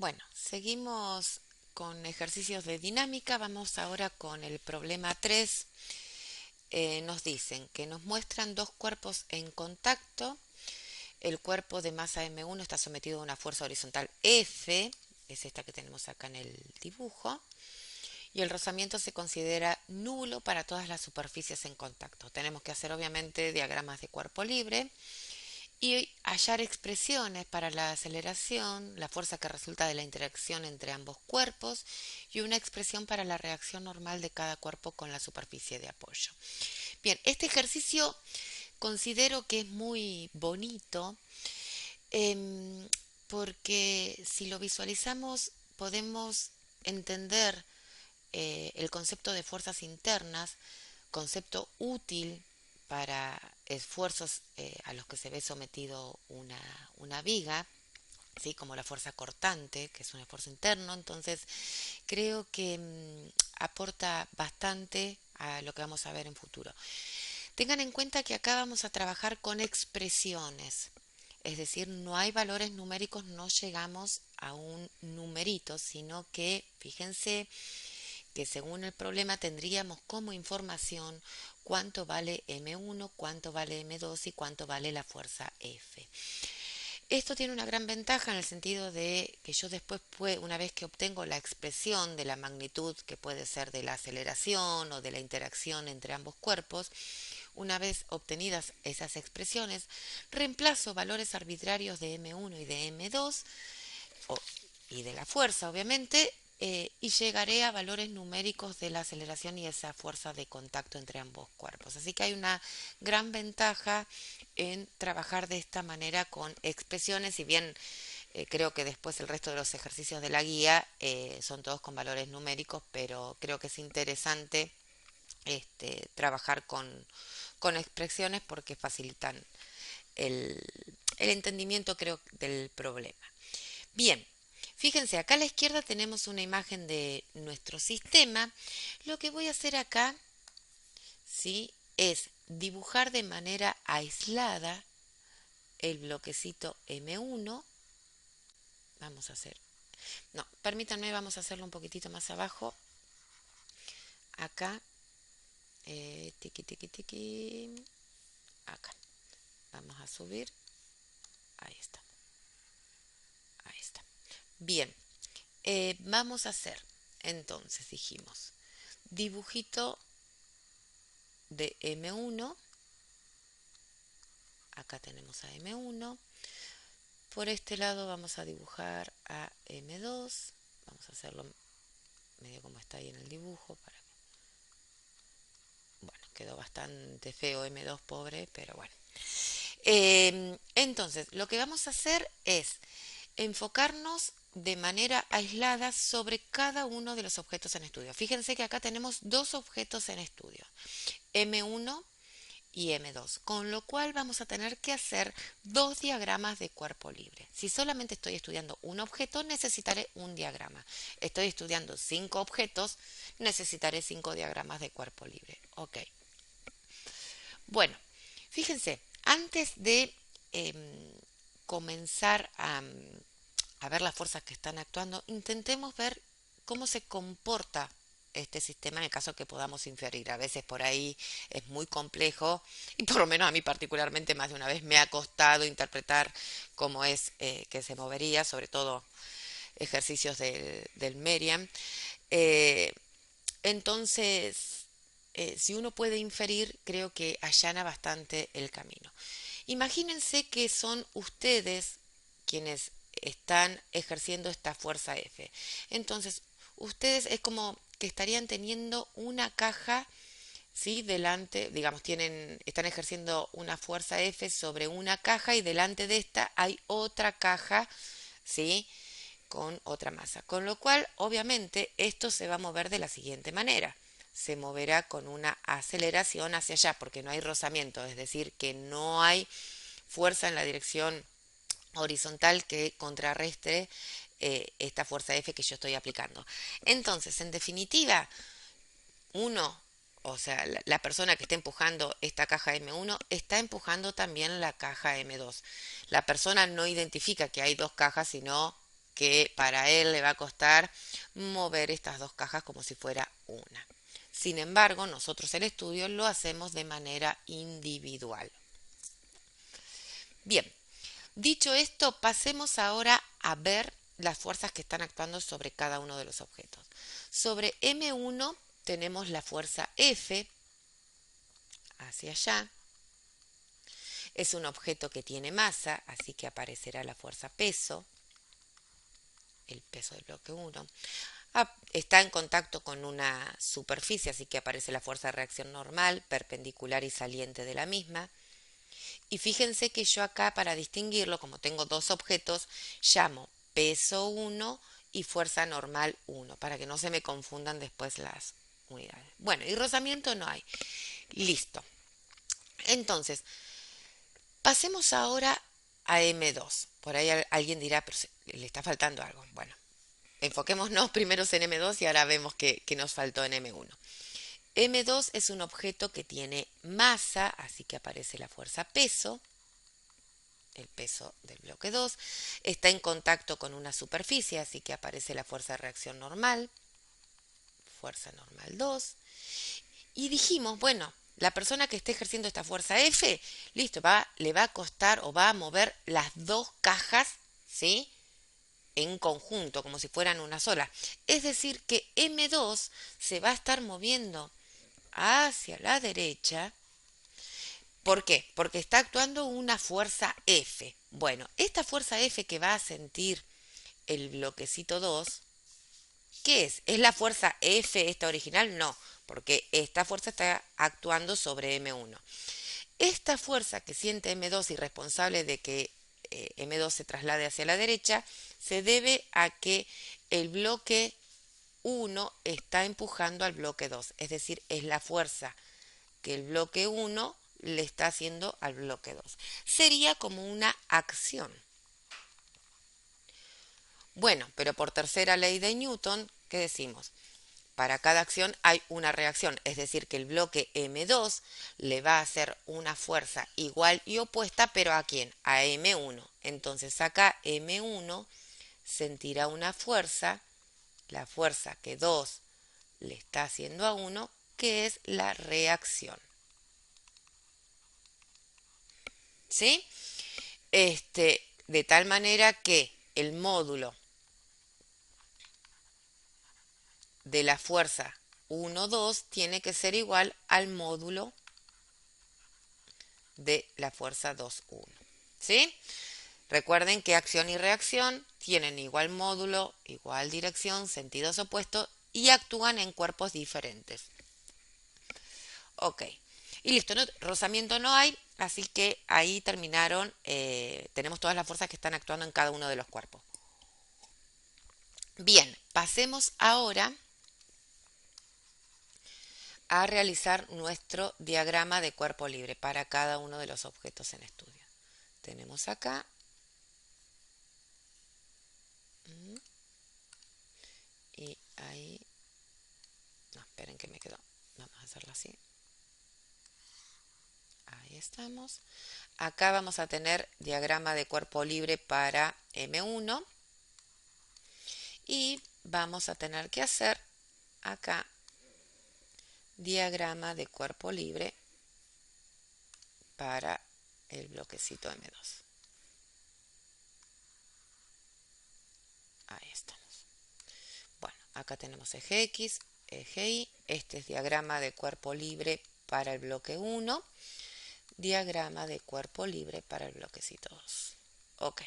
Bueno, seguimos con ejercicios de dinámica. Vamos ahora con el problema 3. Nos dicen que nos muestran dos cuerpos en contacto. El cuerpo de masa M1 está sometido a una fuerza horizontal F, es esta que tenemos acá en el dibujo, y el rozamiento se considera nulo para todas las superficies en contacto. Tenemos que hacer obviamente diagramas de cuerpo libre y hallar expresiones para la aceleración, la fuerza que resulta de la interacción entre ambos cuerpos y una expresión para la reacción normal de cada cuerpo con la superficie de apoyo. Bien, este ejercicio considero que es muy bonito porque si lo visualizamos podemos entender el concepto de fuerzas internas, concepto útil para esfuerzos a los que se ve sometido una viga, ¿sí? Como la fuerza cortante, que es un esfuerzo interno. Entonces, creo que aporta bastante a lo que vamos a ver en futuro. Tengan en cuenta que acá vamos a trabajar con expresiones, es decir, no hay valores numéricos, no llegamos a un numerito, sino que, fíjense, que según el problema tendríamos como información cuánto vale M1, cuánto vale M2 y cuánto vale la fuerza F. Esto tiene una gran ventaja en el sentido de que yo después, una vez que obtengo la expresión de la magnitud que puede ser de la aceleración o de la interacción entre ambos cuerpos, una vez obtenidas esas expresiones, reemplazo valores arbitrarios de M1 y de M2 o, y de la fuerza, obviamente, y llegaré a valores numéricos de la aceleración y esa fuerza de contacto entre ambos cuerpos. Así que hay una gran ventaja en trabajar de esta manera con expresiones, si bien creo que después el resto de los ejercicios de la guía son todos con valores numéricos, pero creo que es interesante trabajar con expresiones porque facilitan el, el entendimiento, creo, del problema. Bien, fíjense, acá a la izquierda tenemos una imagen de nuestro sistema. Lo que voy a hacer acá, ¿sí? Es dibujar de manera aislada el bloquecito M1. Vamos a hacer, no, permítanme, vamos a hacerlo un poquitito más abajo. Acá, tiki, tiki, tiki, acá. Vamos a subir, ahí está, ahí está. Bien, vamos a hacer, entonces dijimos, dibujito de M1. Acá tenemos a M1. Por este lado vamos a dibujar a M2. Vamos a hacerlo medio como está ahí en el dibujo. Bueno, quedó bastante feo M2, pobre, pero bueno. Entonces, lo que vamos a hacer es enfocarnos de manera aislada sobre cada uno de los objetos en estudio. Fíjense que acá tenemos dos objetos en estudio, M1 y M2, con lo cual vamos a tener que hacer dos diagramas de cuerpo libre. Si solamente estoy estudiando un objeto, necesitaré un diagrama. Estoy estudiando 5 objetos, necesitaré 5 diagramas de cuerpo libre. Ok. Bueno, fíjense, antes de comenzar a ver las fuerzas que están actuando, intentemos ver cómo se comporta este sistema en el caso que podamos inferir. A veces por ahí es muy complejo y por lo menos a mí particularmente más de una vez me ha costado interpretar cómo es que se movería, sobre todo ejercicios del Meriam. Eh, entonces, si uno puede inferir, creo que allana bastante el camino. Imagínense que son ustedes quienes están ejerciendo esta fuerza F. Entonces, ustedes es como que estarían teniendo una caja, ¿sí? Delante, digamos, están ejerciendo una fuerza F sobre una caja y delante de esta hay otra caja, ¿sí? Con otra masa. Con lo cual, obviamente, esto se va a mover de la siguiente manera. Se moverá con una aceleración hacia allá porque no hay rozamiento, es decir, que no hay fuerza en la dirección horizontal que contrarrestre esta fuerza F que yo estoy aplicando. Entonces, en definitiva, uno, o sea, la persona que está empujando esta caja M1 está empujando también la caja M2. La persona no identifica que hay dos cajas, sino que para él le va a costar mover estas dos cajas como si fuera una. Sin embargo, nosotros el estudio lo hacemos de manera individual. Bien, dicho esto, pasemos ahora a ver las fuerzas que están actuando sobre cada uno de los objetos. Sobre M1 tenemos la fuerza F hacia allá. Es un objeto que tiene masa, así que aparecerá la fuerza peso, el peso del bloque 1. Está en contacto con una superficie, así que aparece la fuerza de reacción normal, perpendicular y saliente de la misma. Y fíjense que yo acá, para distinguirlo, como tengo dos objetos, llamo peso 1 y fuerza normal 1, para que no se me confundan después las unidades. Bueno, y rozamiento no hay. Listo. Entonces, pasemos ahora a M2. Por ahí alguien dirá, pero le está faltando algo. Bueno, enfoquémonos primero en M2 y ahora vemos que nos faltó en M1. M2 es un objeto que tiene masa, así que aparece la fuerza peso, el peso del bloque 2. Está en contacto con una superficie, así que aparece la fuerza de reacción normal, fuerza normal 2. Y dijimos, bueno, la persona que esté ejerciendo esta fuerza F, listo, le va a costar o va a mover las dos cajas, ¿sí? En conjunto, como si fueran una sola. Es decir, que M2 se va a estar moviendo hacia la derecha. ¿Por qué? Porque está actuando una fuerza F. Bueno, esta fuerza F que va a sentir el bloquecito 2, ¿qué es? ¿Es la fuerza F esta original? No, porque esta fuerza está actuando sobre M1. Esta fuerza que siente M2 y responsable de que M2 se traslade hacia la derecha, se debe a que el bloque 1 está empujando al bloque 2, es decir, es la fuerza que el bloque 1 le está haciendo al bloque 2. Sería como una acción. Bueno, pero por tercera ley de Newton, ¿qué decimos? Para cada acción hay una reacción, es decir, que el bloque M2 le va a hacer una fuerza igual y opuesta, pero ¿a quién? A M1. Entonces acá M1 sentirá una fuerza, la fuerza que 2 le está haciendo a 1, que es la reacción. ¿Sí? De tal manera que el módulo de la fuerza 1, 2 tiene que ser igual al módulo de la fuerza 2, 1. ¿Sí? Recuerden que acción y reacción tienen igual módulo, igual dirección, sentidos opuestos y actúan en cuerpos diferentes. Ok. Y listo, ¿no? Rozamiento no hay, así que ahí terminaron, tenemos todas las fuerzas que están actuando en cada uno de los cuerpos. Bien, pasemos ahora a realizar nuestro diagrama de cuerpo libre para cada uno de los objetos en estudio. Tenemos acá y ahí, no, esperen que me quedó, vamos a hacerlo así. Ahí estamos. Acá vamos a tener diagrama de cuerpo libre para M1 y vamos a tener que hacer acá diagrama de cuerpo libre para el bloquecito M2. Ahí estamos. Bueno, acá tenemos eje X, eje Y. Este es diagrama de cuerpo libre para el bloque 1. Diagrama de cuerpo libre para el bloquecito 2. Ok.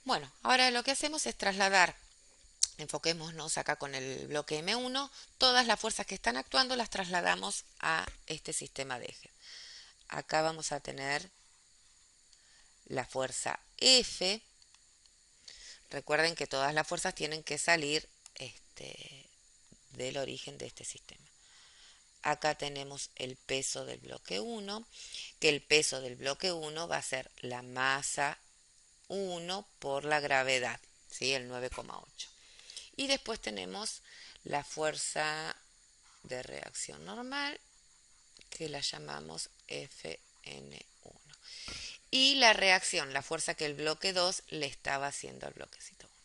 Bueno, ahora lo que hacemos es trasladar, enfoquémonos acá con el bloque M1, todas las fuerzas que están actuando las trasladamos a este sistema de eje. Acá vamos a tener la fuerza F. Recuerden que todas las fuerzas tienen que salir del origen de este sistema. Acá tenemos el peso del bloque 1, que el peso del bloque 1 va a ser la masa 1 por la gravedad, ¿sí? El 9,8. Y después tenemos la fuerza de reacción normal, que la llamamos Fn1. y la reacción, la fuerza que el bloque 2 le estaba haciendo al bloquecito 1.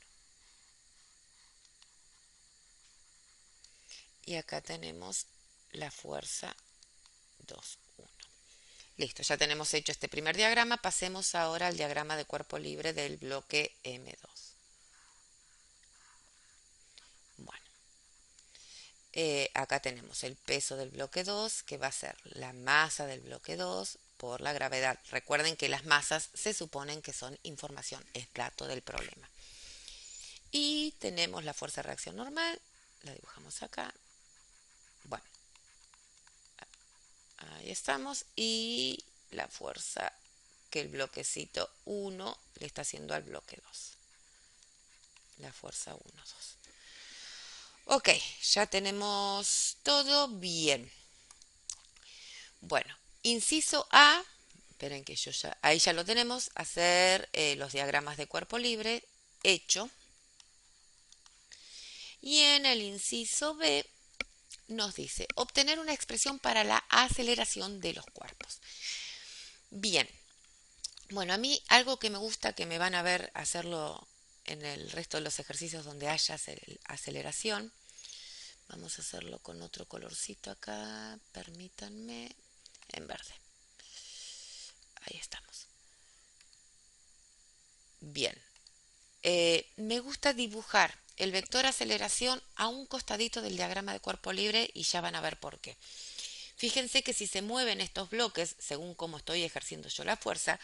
Y acá tenemos la fuerza 2, 1. Listo, ya tenemos hecho este primer diagrama. Pasemos ahora al diagrama de cuerpo libre del bloque M2. Bueno, acá tenemos el peso del bloque 2, que va a ser la masa del bloque 2 por la gravedad. Recuerden que las masas se suponen que son información, es dato del problema. Y tenemos la fuerza de reacción normal, la dibujamos acá. Bueno, ahí estamos. Y la fuerza que el bloquecito 1 le está haciendo al bloque 2. La fuerza 1, 2. Ok, ya tenemos todo bien. Bueno, inciso A, esperen que yo ya, ahí ya lo tenemos, hacer los diagramas de cuerpo libre, hecho. Y en el inciso B nos dice, obtener una expresión para la aceleración de los cuerpos. Bien, bueno, a mí algo que me gusta, que me van a ver hacerlo en el resto de los ejercicios donde haya aceleración. Vamos a hacerlo con otro colorcito acá, permítanme, en verde. Ahí estamos. Bien, me gusta dibujar el vector aceleración a un costadito del diagrama de cuerpo libre y ya van a ver por qué. Fíjense que si se mueven estos bloques, según cómo estoy ejerciendo yo la fuerza,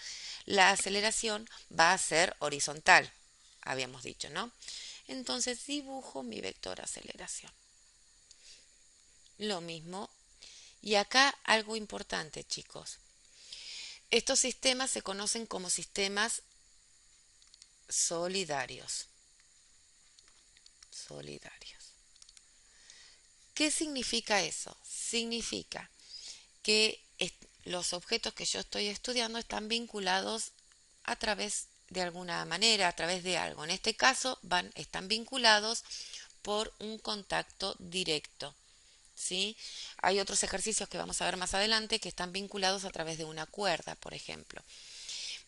la aceleración va a ser horizontal, habíamos dicho, ¿no? Entonces dibujo mi vector aceleración. Lo mismo. Y acá algo importante, chicos. Estos sistemas se conocen como sistemas solidarios. Solidarios. ¿Qué significa eso? Significa que los objetos que yo estoy estudiando están vinculados a través de alguna manera, a través de algo. En este caso están vinculados por un contacto directo. ¿Sí? Hay otros ejercicios que vamos a ver más adelante que están vinculados a través de una cuerda, por ejemplo.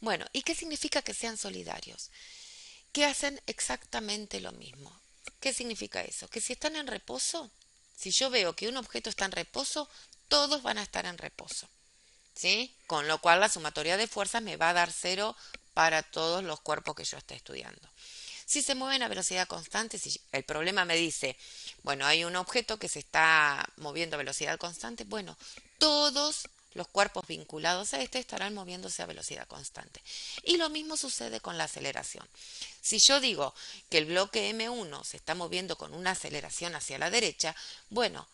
Bueno, ¿y qué significa que sean solidarios? Que hacen exactamente lo mismo. ¿Qué significa eso? Que si están en reposo, si yo veo que un objeto está en reposo, todos van a estar en reposo. ¿Sí? Con lo cual la sumatoria de fuerzas me va a dar 0 para todos los cuerpos que yo esté estudiando. Si se mueven a velocidad constante, si el problema me dice, bueno, hay un objeto que se está moviendo a velocidad constante, bueno, todos los cuerpos vinculados a este estarán moviéndose a velocidad constante. Y lo mismo sucede con la aceleración. Si yo digo que el bloque M1 se está moviendo con una aceleración hacia la derecha, bueno,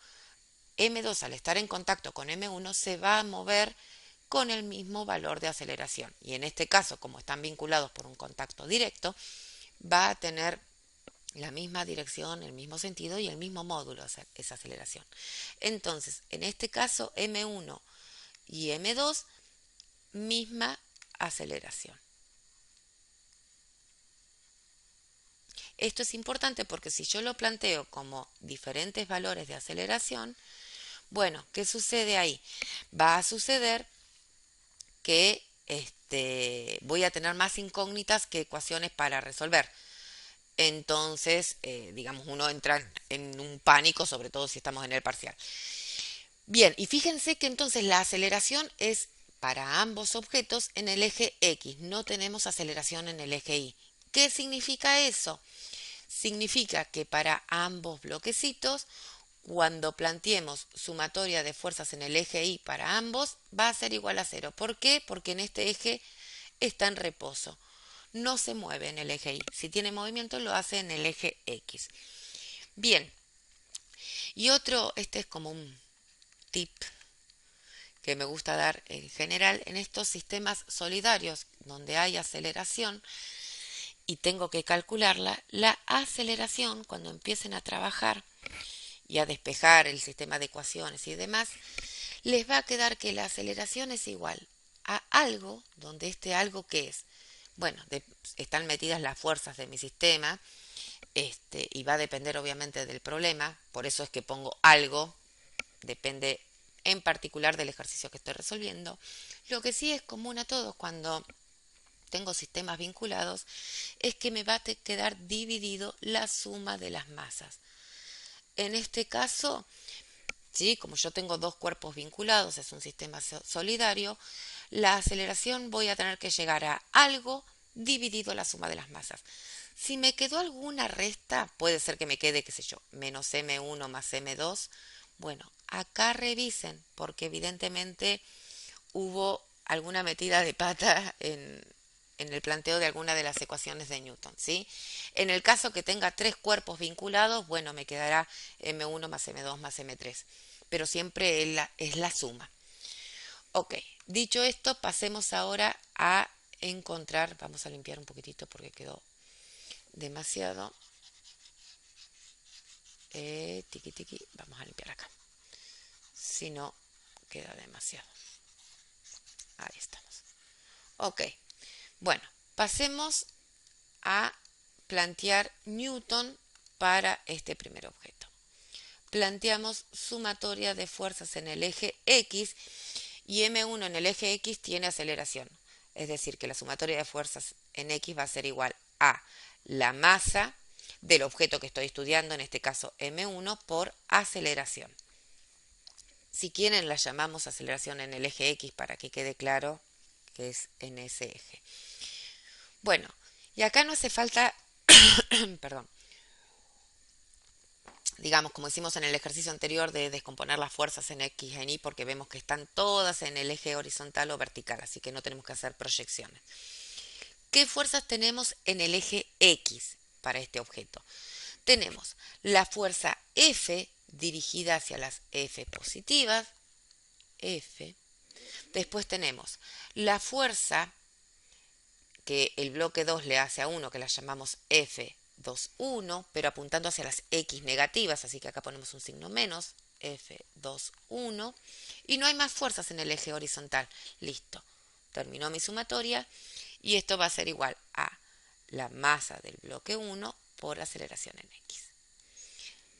M2 al estar en contacto con M1 se va a mover con el mismo valor de aceleración. Y en este caso, como están vinculados por un contacto directo, va a tener la misma dirección, el mismo sentido y el mismo módulo esa aceleración. Entonces, en este caso, M1 y M2, misma aceleración. Esto es importante porque si yo lo planteo como diferentes valores de aceleración, bueno, ¿qué sucede ahí? Va a suceder que voy a tener más incógnitas que ecuaciones para resolver. Entonces, digamos, uno entra en un pánico, sobre todo si estamos en el parcial. Bien, y fíjense que entonces la aceleración es para ambos objetos en el eje X, no tenemos aceleración en el eje Y. ¿Qué significa eso? Significa que para ambos bloquecitos, cuando planteemos sumatoria de fuerzas en el eje Y para ambos, va a ser igual a 0. ¿Por qué? Porque en este eje está en reposo. No se mueve en el eje Y. Si tiene movimiento, lo hace en el eje X. Bien. Y otro, este es como un tip que me gusta dar en general en estos sistemas solidarios donde hay aceleración y tengo que calcularla, la aceleración cuando empiecen a trabajar y a despejar el sistema de ecuaciones y demás, les va a quedar que la aceleración es igual a algo donde este algo que es. Bueno, están metidas las fuerzas de mi sistema, y va a depender obviamente del problema, por eso es que pongo algo, depende en particular del ejercicio que estoy resolviendo. Lo que sí es común a todos cuando tengo sistemas vinculados es que me va a quedar dividido la suma de las masas. En este caso, ¿sí? Como yo tengo dos cuerpos vinculados, es un sistema solidario, la aceleración voy a tener que llegar a algo dividido la suma de las masas. Si me quedó alguna resta, puede ser que me quede, qué sé yo, menos m1 más m2. Bueno, acá revisen, porque evidentemente hubo alguna metida de pata en el planteo de alguna de las ecuaciones de Newton, ¿sí? En el caso que tenga tres cuerpos vinculados, bueno, me quedará m1 más m2 más m3, pero siempre es la suma. Ok, dicho esto, pasemos ahora a encontrar, vamos a limpiar un poquitito porque quedó demasiado. Tiki tiki, vamos a limpiar acá. Si no, queda demasiado. Ahí estamos. Ok, bueno, pasemos a plantear Newton para este primer objeto. Planteamos sumatoria de fuerzas en el eje X y M1 en el eje X tiene aceleración. Es decir, que la sumatoria de fuerzas en X va a ser igual a la masa del objeto que estoy estudiando, en este caso M1, por aceleración. Si quieren, la llamamos aceleración en el eje X para que quede claro que es en ese eje. Bueno, y acá no hace falta, perdón, digamos, como hicimos en el ejercicio anterior de descomponer las fuerzas en X y en Y, porque vemos que están todas en el eje horizontal o vertical, así que no tenemos que hacer proyecciones. ¿Qué fuerzas tenemos en el eje X para este objeto? Tenemos la fuerza F dirigida hacia las F positivas, F. Después tenemos la fuerza que el bloque 2 le hace a 1, que la llamamos F21, pero apuntando hacia las X negativas, así que acá ponemos un signo menos, F21, y no hay más fuerzas en el eje horizontal. Listo, terminó mi sumatoria, y esto va a ser igual a la masa del bloque 1 por aceleración en X.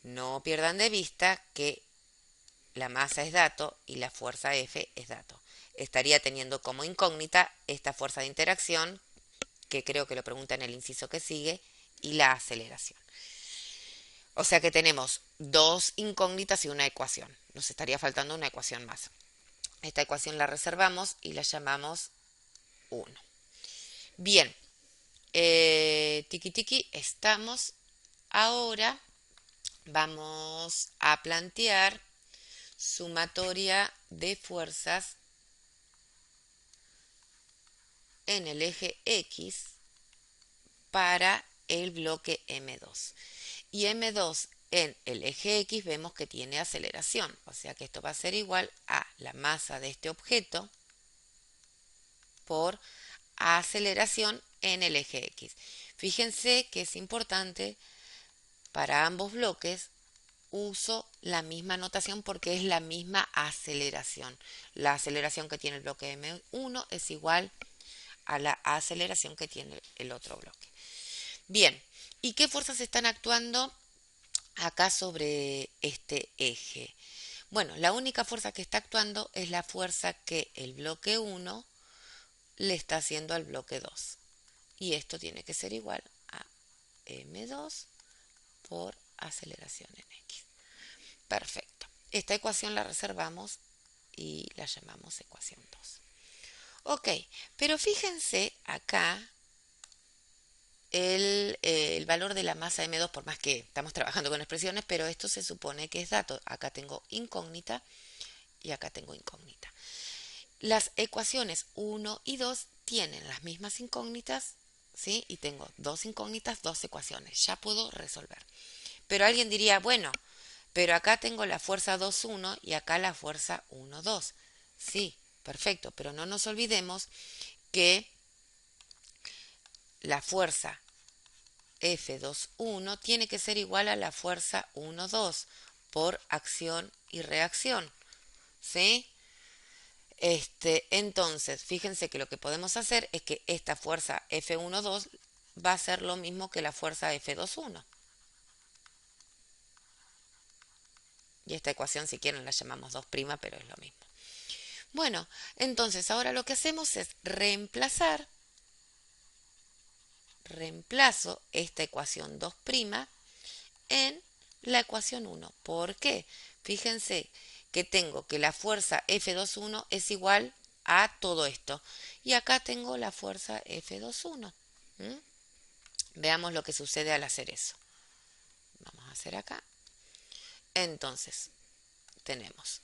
No pierdan de vista que la masa es dato y la fuerza F es dato. Estaría teniendo como incógnita esta fuerza de interacción, que creo que lo pregunta en el inciso que sigue, y la aceleración. O sea que tenemos dos incógnitas y una ecuación. Nos estaría faltando una ecuación más. Esta ecuación la reservamos y la llamamos 1. Bien, tiki tiki, estamos. Ahora vamos a plantear sumatoria de fuerzas en el eje X para el bloque M2. Y M2 en el eje X vemos que tiene aceleración, o sea que esto va a ser igual a la masa de este objeto por aceleración en el eje X. Fíjense que es importante para ambos bloques uso la misma notación porque es la misma aceleración. La aceleración que tiene el bloque M1 es igual a la aceleración que tiene el otro bloque. Bien, ¿y qué fuerzas están actuando acá sobre este eje? Bueno, la única fuerza que está actuando es la fuerza que el bloque 1 le está haciendo al bloque 2. Y esto tiene que ser igual a M2 por aceleración en X. Perfecto. Esta ecuación la reservamos y la llamamos ecuación 2. Ok, pero fíjense acá el valor de la masa M2, por más que estamos trabajando con expresiones, pero esto se supone que es dato. Acá tengo incógnita y acá tengo incógnita. Las ecuaciones 1 y 2 tienen las mismas incógnitas, ¿sí? Y tengo dos incógnitas, dos ecuaciones. Ya puedo resolver. Pero alguien diría, bueno, pero acá tengo la fuerza 2,1 y acá la fuerza 1,2. Sí, perfecto, pero no nos olvidemos que la fuerza F2,1 tiene que ser igual a la fuerza 1,2 por acción y reacción. ¿Sí? Entonces, fíjense que lo que podemos hacer es que esta fuerza F1,2 va a ser lo mismo que la fuerza F2,1. Y esta ecuación, si quieren, la llamamos 2', pero es lo mismo. Bueno, entonces ahora lo que hacemos es reemplazo esta ecuación 2' en la ecuación 1. ¿Por qué? Fíjense que tengo que la fuerza F21 es igual a todo esto. Y acá tengo la fuerza F21. ¿Mm? Veamos lo que sucede al hacer eso. Vamos a hacer acá. Entonces, tenemos.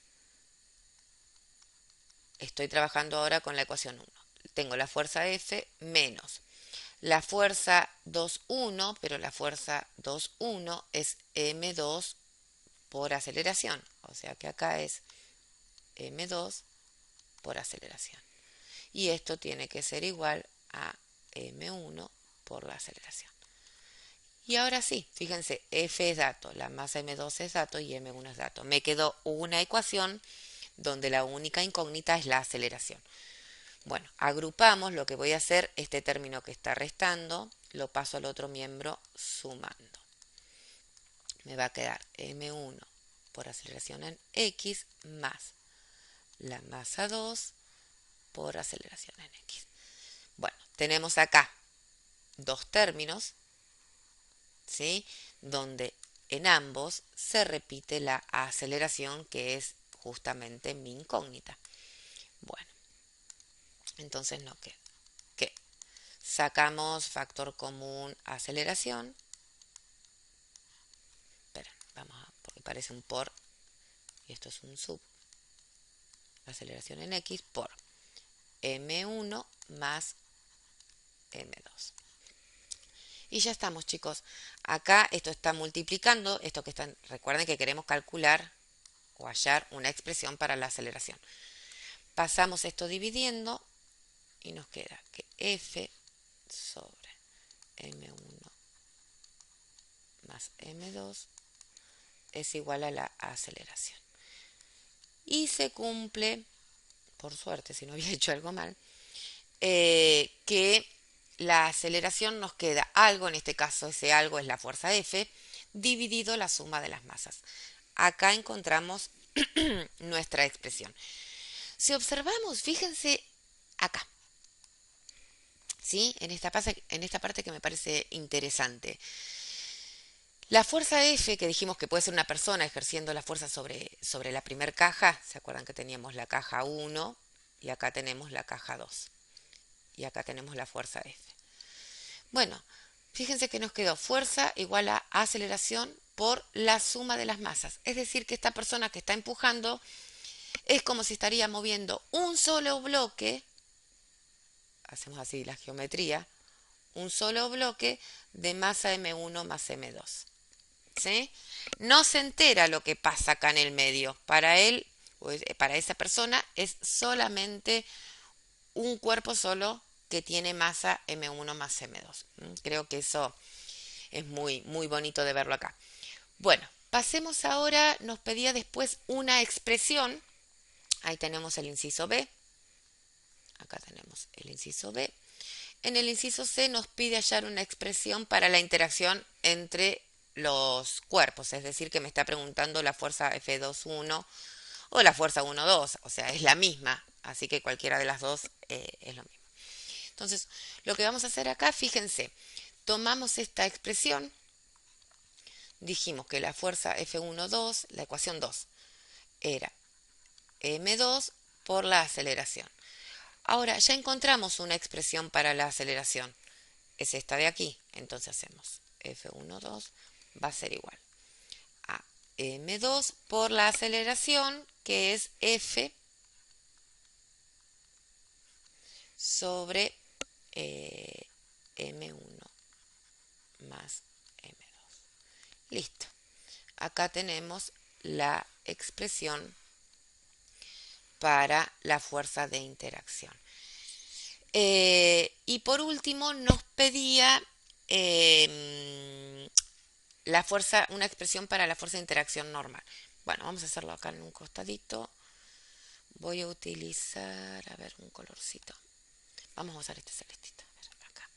Estoy trabajando ahora con la ecuación 1. Tengo la fuerza F menos la fuerza 2,1, pero la fuerza 2,1 es M2 por aceleración. O sea que acá es M2 por aceleración. Y esto tiene que ser igual a M1 por la aceleración. Y ahora sí, fíjense, F es dato, la masa M2 es dato y M1 es dato. Me quedó una ecuación donde la única incógnita es la aceleración. Bueno, agrupamos, lo que voy a hacer, este término que está restando, lo paso al otro miembro sumando. Me va a quedar M1 por aceleración en X más la masa 2 por aceleración en X. Bueno, tenemos acá dos términos, ¿sí? Donde en ambos se repite la aceleración, que es justamente mi incógnita. Bueno, entonces no queda. ¿Qué? Sacamos factor común aceleración. Espera, vamos a, porque parece un por y esto es un sub. Aceleración en X por M1 más M2. Y ya estamos, chicos. Acá esto está multiplicando, esto que están, recuerden que queremos calcular o hallar una expresión para la aceleración. Pasamos esto dividiendo y nos queda que F sobre M1 más M2 es igual a la aceleración. Y se cumple, por suerte, si no había hecho algo mal, que la aceleración nos queda algo, en este caso ese algo es la fuerza F, dividido la suma de las masas. Acá encontramos nuestra expresión. Si observamos, fíjense acá, ¿sí? En esta parte que me parece interesante. La fuerza F, que dijimos que puede ser una persona ejerciendo la fuerza sobre la primera caja, ¿se acuerdan que teníamos la caja 1 y acá tenemos la caja 2? Y acá tenemos la fuerza F. Bueno, fíjense que nos quedó fuerza igual a aceleración por la suma de las masas. Es decir, que esta persona que está empujando es como si estaría moviendo un solo bloque, hacemos así la geometría, un solo bloque de masa M1 más M2. ¿Sí? No se entera lo que pasa acá en el medio. Para él, para esa persona, es solamente un cuerpo solo que tiene masa M1 más M2. Creo que eso es muy, muy bonito de verlo acá. Bueno, pasemos ahora, nos pedía después una expresión. Ahí tenemos el inciso B. Acá tenemos el inciso B. En el inciso C nos pide hallar una expresión para la interacción entre los cuerpos, es decir, que me está preguntando la fuerza F21 o la fuerza 1,2, o sea, es la misma, así que cualquiera de las dos es lo mismo. Entonces, lo que vamos a hacer acá, fíjense, tomamos esta expresión, dijimos que la fuerza F1,2, la ecuación 2, era M2 por la aceleración. Ahora, ya encontramos una expresión para la aceleración, es esta de aquí, entonces hacemos F1,2 va a ser igual a M2 por la aceleración, que es F sobre M1 más M2. Listo. Acá tenemos la expresión para la fuerza de interacción. Y por último nos pedía la fuerza, una expresión para la fuerza de interacción normal. Bueno, vamos a hacerlo acá en un costadito. Voy a utilizar, a ver, un colorcito. Vamos a usar este celestito. A ver, acá.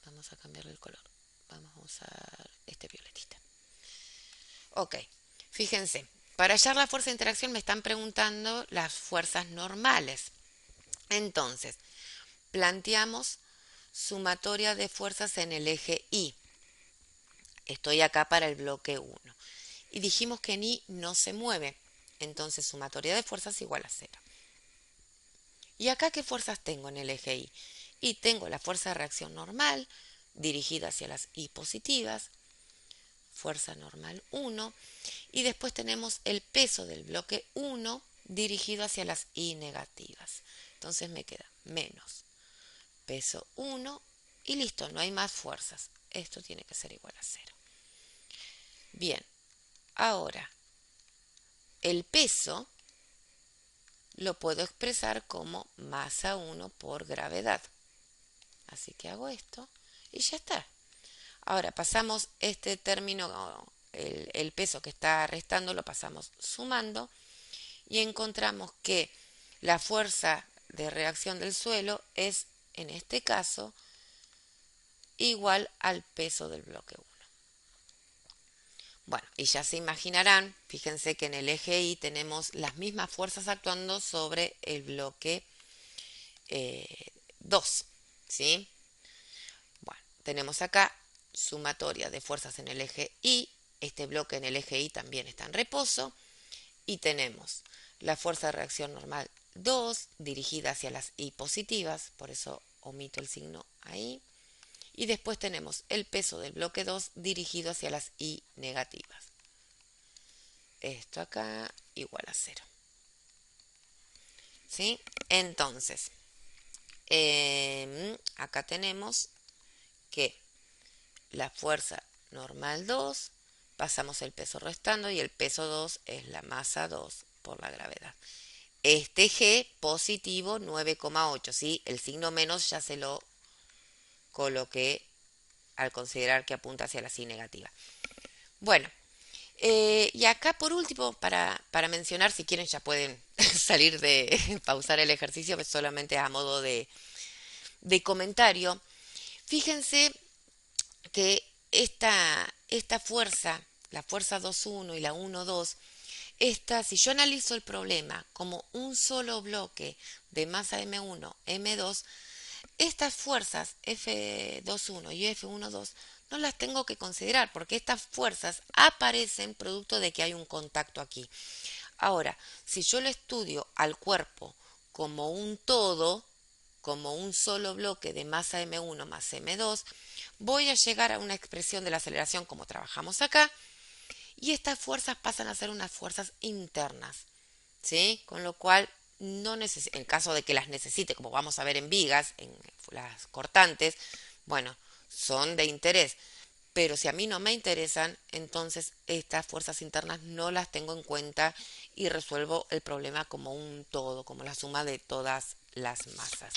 Vamos a cambiarle el color. Vamos a usar este violetita. Ok. Fíjense, para hallar la fuerza de interacción me están preguntando las fuerzas normales. Entonces, planteamos sumatoria de fuerzas en el eje Y. Estoy acá para el bloque 1. Y dijimos que en Y no se mueve. Entonces, sumatoria de fuerzas igual a 0. ¿Y acá qué fuerzas tengo en el eje Y? Y tengo la fuerza de reacción normal, dirigida hacia las Y positivas, fuerza normal 1, y después tenemos el peso del bloque 1 dirigido hacia las Y negativas. Entonces me queda menos peso 1 y listo, no hay más fuerzas. Esto tiene que ser igual a 0. Bien, ahora el peso lo puedo expresar como masa 1 por gravedad. Así que hago esto y ya está. Ahora pasamos este término, el peso que está restando, lo pasamos sumando y encontramos que la fuerza de reacción del suelo es, en este caso, igual al peso del bloque 1. Bueno, y ya se imaginarán, fíjense que en el eje Y tenemos las mismas fuerzas actuando sobre el bloque 2, ¿sí? Bueno, tenemos acá sumatoria de fuerzas en el eje Y, este bloque en el eje Y también está en reposo, y tenemos la fuerza de reacción normal 2 dirigida hacia las Y positivas, por eso omito el signo ahí, y después tenemos el peso del bloque 2 dirigido hacia las Y negativas. Esto acá igual a 0. ¿Sí? Entonces, acá tenemos que la fuerza normal 2, pasamos el peso restando y el peso 2 es la masa 2 por la gravedad. Este G positivo 9,8, ¿sí? El signo menos ya se lo coloqué al considerar que apunta hacia la sí negativa. Bueno, y acá por último, para mencionar, si quieren ya pueden salir de pausar el ejercicio, pues solamente a modo de comentario. Fíjense que esta fuerza, la fuerza 2,1 y la 1,2, si yo analizo el problema como un solo bloque de masa M1, M2, estas fuerzas F21 y F12 no las tengo que considerar porque estas fuerzas aparecen producto de que hay un contacto aquí. Ahora, si yo lo estudio al cuerpo como un todo, como un solo bloque de masa M1 más M2, voy a llegar a una expresión de la aceleración como trabajamos acá, y estas fuerzas pasan a ser unas fuerzas internas, ¿sí? Con lo cual, en caso de que las necesite, como vamos a ver en vigas, en las cortantes, bueno, son de interés. Pero si a mí no me interesan, entonces estas fuerzas internas no las tengo en cuenta y resuelvo el problema como un todo, como la suma de todas las masas.